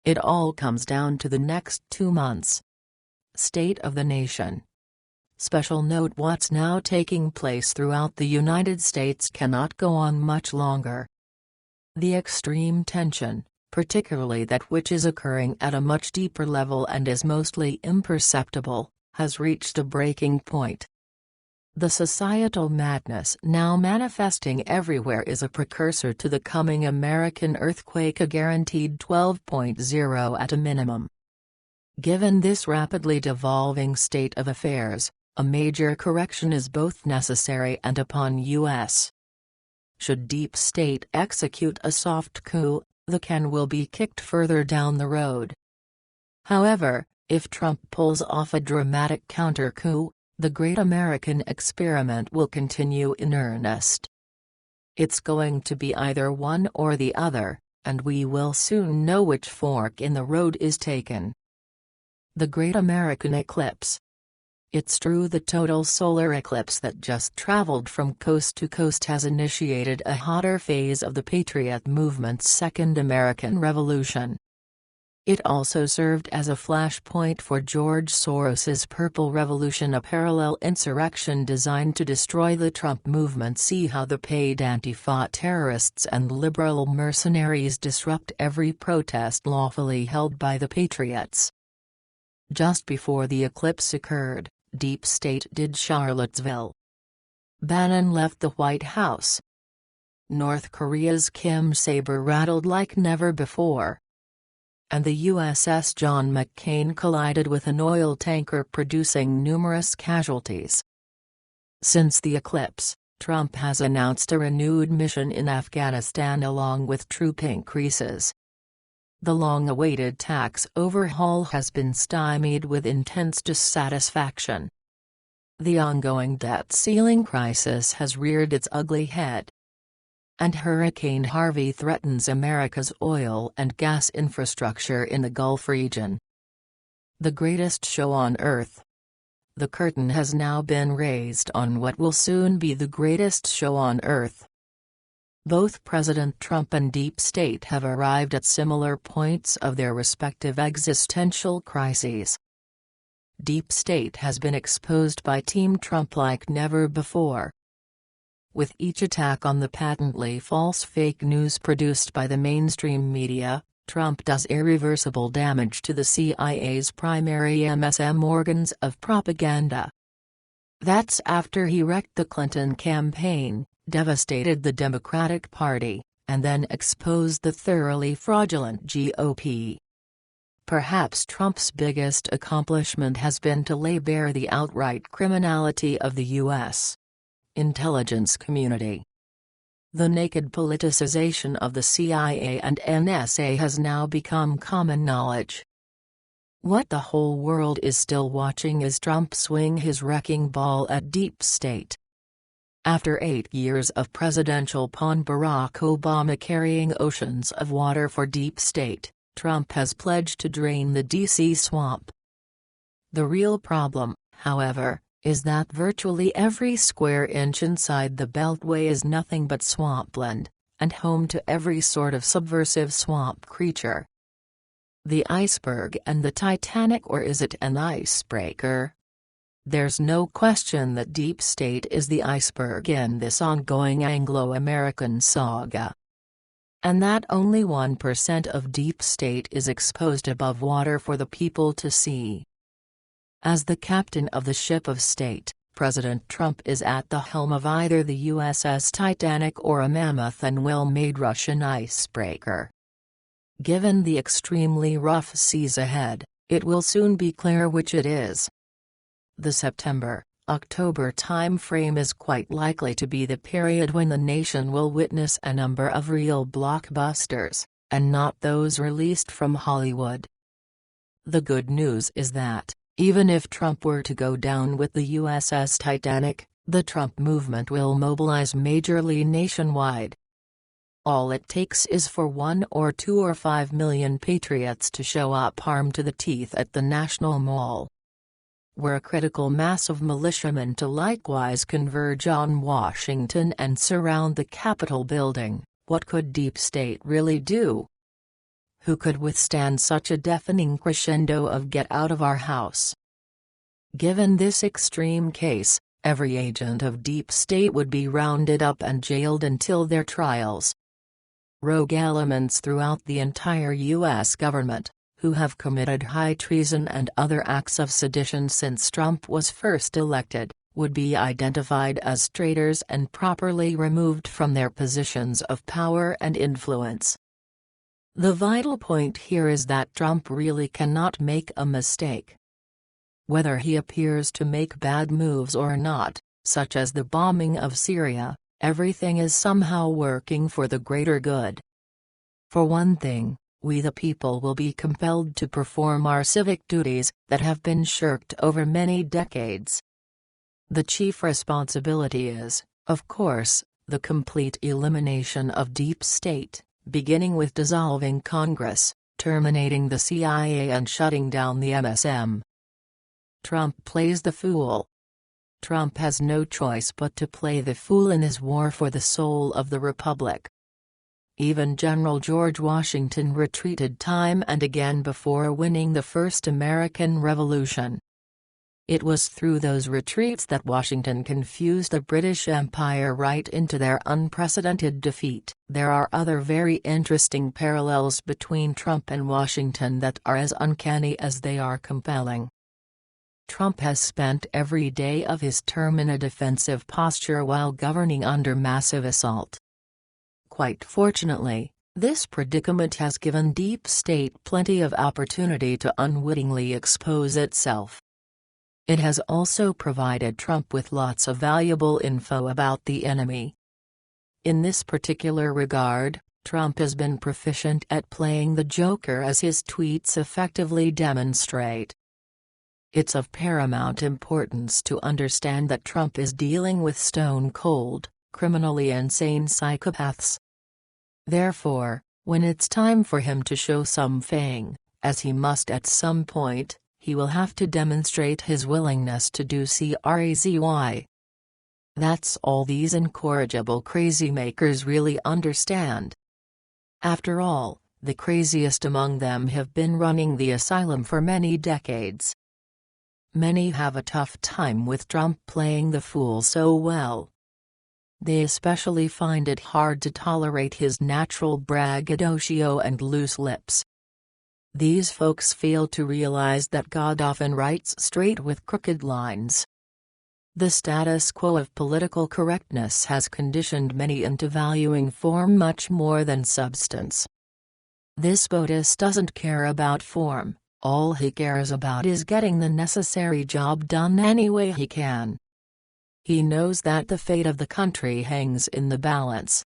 It all comes down to the next 2 months. State of the Nation. Special note: what's now taking place throughout the United States cannot go on much longer. The extreme tension, particularly that which is occurring at a much deeper level and is mostly imperceptible, has reached a breaking point. The societal madness now manifesting everywhere is a precursor to the coming American earthquake, a guaranteed 12.0 at a minimum. Given this rapidly devolving state of affairs, a major correction is both necessary and upon U.S. Should deep state execute a soft coup, the can will be kicked further down the road. However, if Trump pulls off a dramatic counter-coup, the great American experiment will continue in earnest. It's going to be either one or the other, and we will soon know which fork in the road is taken. The Great American Eclipse. It's true the total solar eclipse that just traveled from coast to coast has initiated a hotter phase of the Patriot movement's Second American Revolution. It also served as a flashpoint for George Soros's Purple Revolution, a parallel insurrection designed to destroy the Trump movement. See how the paid Antifa terrorists and liberal mercenaries disrupt every protest lawfully held by the Patriots. Just before the eclipse occurred, Deep State did Charlottesville. Bannon left the White House. North Korea's Kim saber rattled like never before. And the USS John McCain collided with an oil tanker, producing numerous casualties. Since the eclipse, Trump has announced a renewed mission in Afghanistan along with troop increases. The long-awaited tax overhaul has been stymied with intense dissatisfaction. The ongoing debt ceiling crisis has reared its ugly head. And Hurricane Harvey threatens America's oil and gas infrastructure in the Gulf region. The greatest show on earth. The curtain has now been raised on what will soon be the greatest show on earth. Both President Trump and Deep State have arrived at similar points of their respective existential crises. Deep State has been exposed by Team Trump like never before. With each attack on the patently false fake news produced by the mainstream media, Trump does irreversible damage to the CIA's primary MSM organs of propaganda. That's after he wrecked the Clinton campaign, devastated the Democratic Party, and then exposed the thoroughly fraudulent GOP. Perhaps Trump's biggest accomplishment has been to lay bare the outright criminality of the U.S. intelligence community. The naked politicization of the CIA and NSA has now become common knowledge. What the whole world is still watching is Trump swing his wrecking ball at Deep State. After 8 years of presidential pawn Barack Obama carrying oceans of water for Deep State, Trump has pledged to drain the D.C. swamp. The real problem, however, is that virtually every square inch inside the Beltway is nothing but swampland, and home to every sort of subversive swamp creature. The iceberg and the Titanic, or is it an icebreaker? There's no question that Deep State is the iceberg in this ongoing Anglo-American saga. And that only 1% of Deep State is exposed above water for the people to see. As the captain of the ship of state, President Trump is at the helm of either the USS Titanic or a mammoth and well-made Russian icebreaker. Given the extremely rough seas ahead, it will soon be clear which it is. The September-October time frame is quite likely to be the period when the nation will witness a number of real blockbusters, and not those released from Hollywood. The good news is that, even if Trump were to go down with the USS Titanic, the Trump movement will mobilize majorly nationwide. All it takes is for 1 or 2 or 5 million patriots to show up armed to the teeth at the National Mall, where a critical mass of militiamen to likewise converge on Washington and surround the Capitol building. What could Deep State really do? who could withstand such a deafening crescendo of "get out of our house"? Given this extreme case, every agent of deep state would be rounded up and jailed until their trials. Rogue elements throughout the entire U.S. government, who have committed high treason and other acts of sedition since Trump was first elected, would be identified as traitors and properly removed from their positions of power and influence. The vital point here is that Trump really cannot make a mistake. Whether he appears to make bad moves or not, such as the bombing of Syria, everything is somehow working for the greater good. For one thing, we the people will be compelled to perform our civic duties that have been shirked over many decades. The chief responsibility is, of course, the complete elimination of deep state, beginning with dissolving Congress, terminating the CIA and shutting down the MSM. Trump plays the fool. Trump has no choice but to play the fool in his war for the soul of the Republic. Even General George Washington retreated time and again before winning the first American Revolution. It was through those retreats that Washington confused the British Empire right into their unprecedented defeat. There are other very interesting parallels between Trump and Washington that are as uncanny as they are compelling. Trump has spent every day of his term in a defensive posture while governing under massive assault. Quite fortunately, this predicament has given deep state plenty of opportunity to unwittingly expose itself. It has also provided Trump with lots of valuable info about the enemy. In this particular regard, Trump has been proficient at playing the Joker, as his tweets effectively demonstrate. It's of paramount importance to understand that Trump is dealing with stone-cold, criminally insane psychopaths. Therefore, when it's time for him to show some fang, as he must at some point, he will have to demonstrate his willingness to do crazy. That's all these incorrigible crazy-makers really understand. After all, the craziest among them have been running the asylum for many decades. Many have a tough time with Trump playing the fool so well. They especially find it hard to tolerate his natural braggadocio and loose lips. These folks fail to realize that God often writes straight with crooked lines. The status quo of political correctness has conditioned many into valuing form much more than substance. This POTUS doesn't care about form. All he cares about is getting the necessary job done any way he can. He knows that the fate of the country hangs in the balance.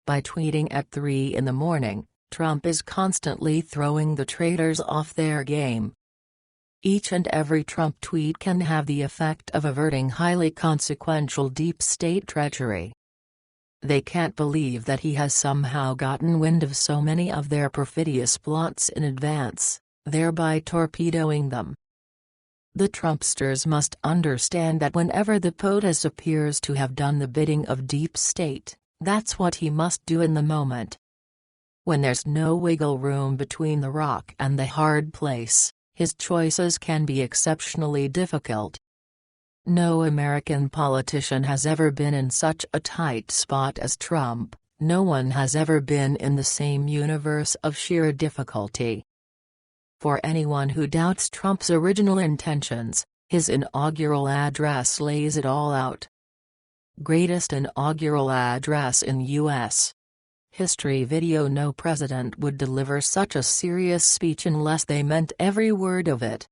By tweeting at 3 in the morning, Trump is constantly throwing the traitors off their game. Each and every Trump tweet can have the effect of averting highly consequential deep state treachery. They can't believe that he has somehow gotten wind of so many of their perfidious plots in advance, thereby torpedoing them. The Trumpsters must understand that whenever the POTUS appears to have done the bidding of deep state, that's what he must do in the moment. When there's no wiggle room between the rock and the hard place, his choices can be exceptionally difficult. No American politician has ever been in such a tight spot as Trump. No one has ever been in the same universe of sheer difficulty. For anyone who doubts Trump's original intentions, his inaugural address lays it all out. Greatest inaugural address in U.S. history video. No president would deliver such a serious speech unless they meant every word of it.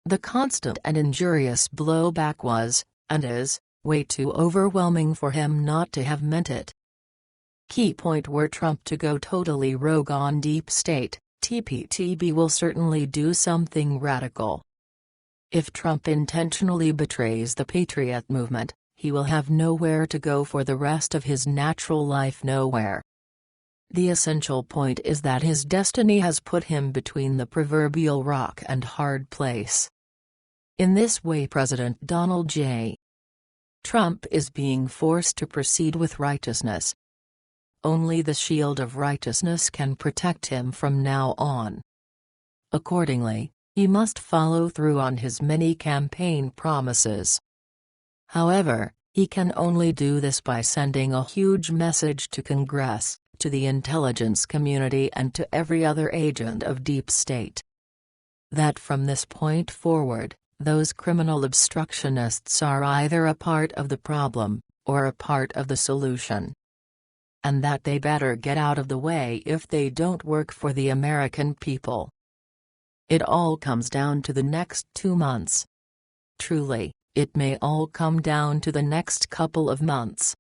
The constant and injurious blowback was, and is, way too overwhelming for him not to have meant it. Key point: were Trump to go totally rogue on deep state, TPTB will certainly do something radical. If Trump intentionally betrays the Patriot movement, he will have nowhere to go for the rest of his natural life. Nowhere. The essential point is that his destiny has put him between the proverbial rock and hard place. In this way, President Donald J. Trump is being forced to proceed with righteousness. only the shield of righteousness can protect him from now on. Accordingly, he must follow through on his many campaign promises. However, he can only do this by sending a huge message to Congress, to the intelligence community and to every other agent of deep state. That from this point forward, those criminal obstructionists are either a part of the problem, or a part of the solution. And that they better get out of the way if they don't work for the American people. It all comes down to the next 2 months. Truly, it may all come down to the next couple of months.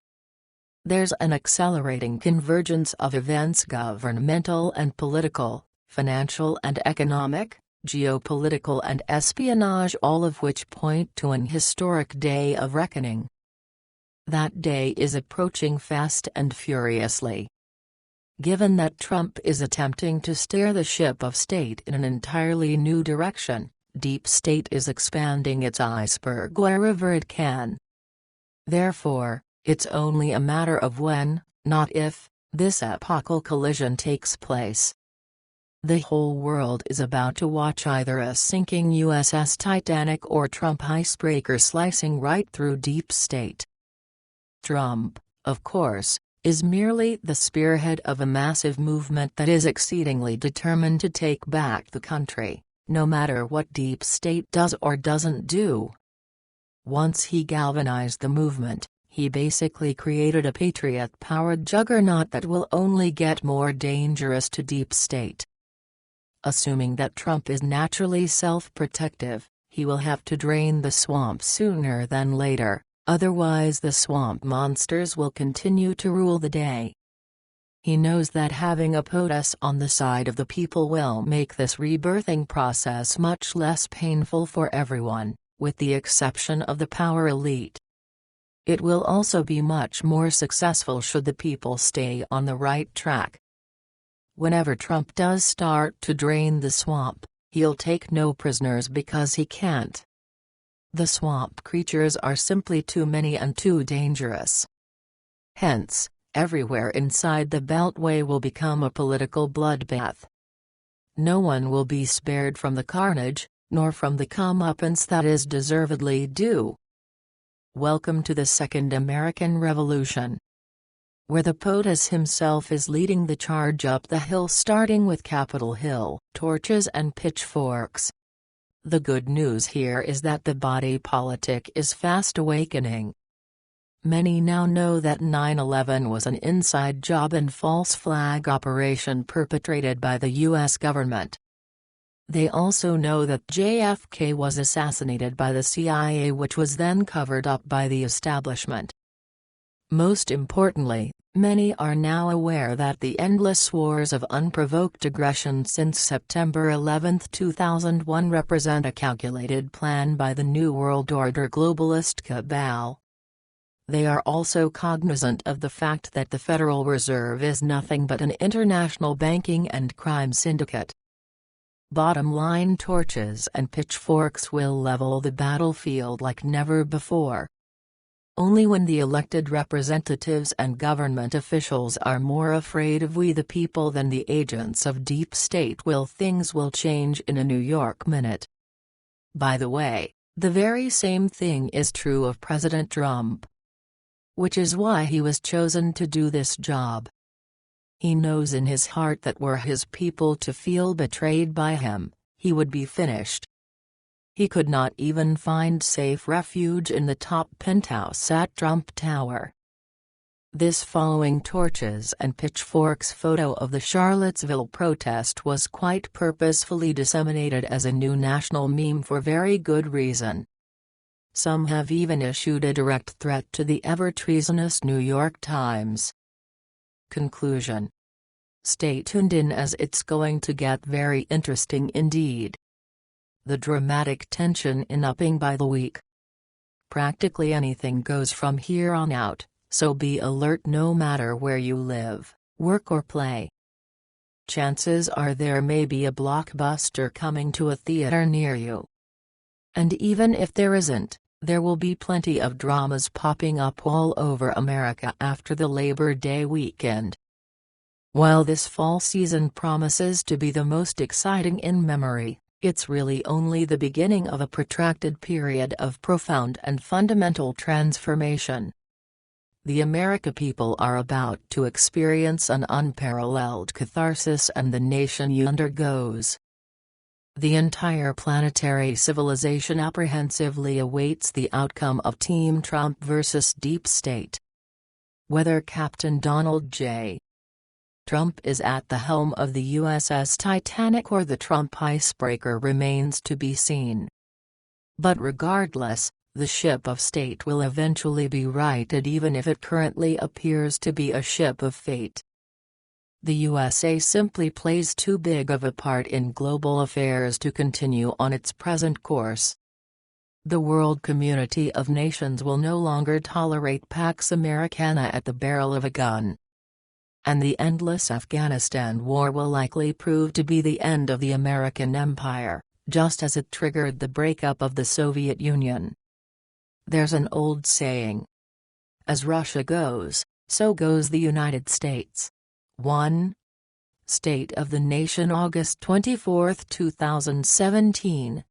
There's an accelerating convergence of events, governmental and political, financial and economic, geopolitical and espionage, all of which point to an historic day of reckoning. That day is approaching fast and furiously. Given that Trump is attempting to steer the ship of state in an entirely new direction, deep state is expanding its iceberg wherever it can. Therefore, it's only a matter of when, not if, this epochal collision takes place. The whole world is about to watch either a sinking USS Titanic or Trump icebreaker slicing right through deep state. Trump, of course, is merely the spearhead of a massive movement that is exceedingly determined to take back the country, no matter what deep state does or doesn't do. Once he galvanized the movement, he basically created a patriot-powered juggernaut that will only get more dangerous to deep state. Assuming that Trump is naturally self-protective, he will have to drain the swamp sooner than later. Otherwise the swamp monsters will continue to rule the day. He knows that having a POTUS on the side of the people will make this rebirthing process much less painful for everyone, with the exception of the power elite. It will also be much more successful should the people stay on the right track. Whenever Trump does start to drain the swamp, he'll take no prisoners because he can't. The swamp creatures are simply too many and too dangerous. Hence, everywhere inside the Beltway will become a political bloodbath. No one will be spared from the carnage, nor from the comeuppance that is deservedly due. Welcome to the Second American Revolution, where the POTUS himself is leading the charge up the hill, starting with Capitol Hill, torches and pitchforks. The good news here is that the body politic is fast awakening. Many now know that 9/11 was an inside job and false flag operation perpetrated by the U.S. government. They also know that JFK was assassinated by the CIA, which was then covered up by the establishment. Most importantly, many are now aware that the endless wars of unprovoked aggression since September 11, 2001 represent a calculated plan by the New World Order globalist cabal. They are also cognizant of the fact that the Federal Reserve is nothing but an international banking and crime syndicate. Bottom line, torches and pitchforks will level the battlefield like never before. Only when the elected representatives and government officials are more afraid of we the people than the agents of deep state will things change in a New York minute. By the way, the very same thing is true of President Trump. Which is why he was chosen to do this job. He knows in his heart that were his people to feel betrayed by him, he would be finished. He could not even find safe refuge in the top penthouse at Trump Tower. This following torches and pitchforks photo of the Charlottesville protest was quite purposefully disseminated as a new national meme for very good reason. Some have even issued a direct threat to the ever-treasonous New York Times. Conclusion. Stay tuned in as it's going to get very interesting indeed. The dramatic tension in upping by the week. Practically anything goes from here on out, so be alert no matter where you live, work or play. Chances are there may be a blockbuster coming to a theater near you. And even if there isn't, there will be plenty of dramas popping up all over America after the Labor Day weekend. While this fall season promises to be the most exciting in memory, it's really only the beginning of a protracted period of profound and fundamental transformation. The American people are about to experience an unparalleled catharsis, and the nation undergoes. The entire planetary civilization apprehensively awaits the outcome of Team Trump versus Deep State. Whether Captain Donald J. Trump is at the helm of the USS Titanic or the Trump icebreaker remains to be seen. But regardless, the ship of state will eventually be righted, even if it currently appears to be a ship of fate. The USA simply plays too big of a part in global affairs to continue on its present course. The world community of nations will no longer tolerate Pax Americana at the barrel of a gun. And the endless Afghanistan war will likely prove to be the end of the American empire, just as it triggered the breakup of the Soviet Union. There's an old saying: as Russia goes, so goes the United States. 1. State of the Nation, August 24, 2017.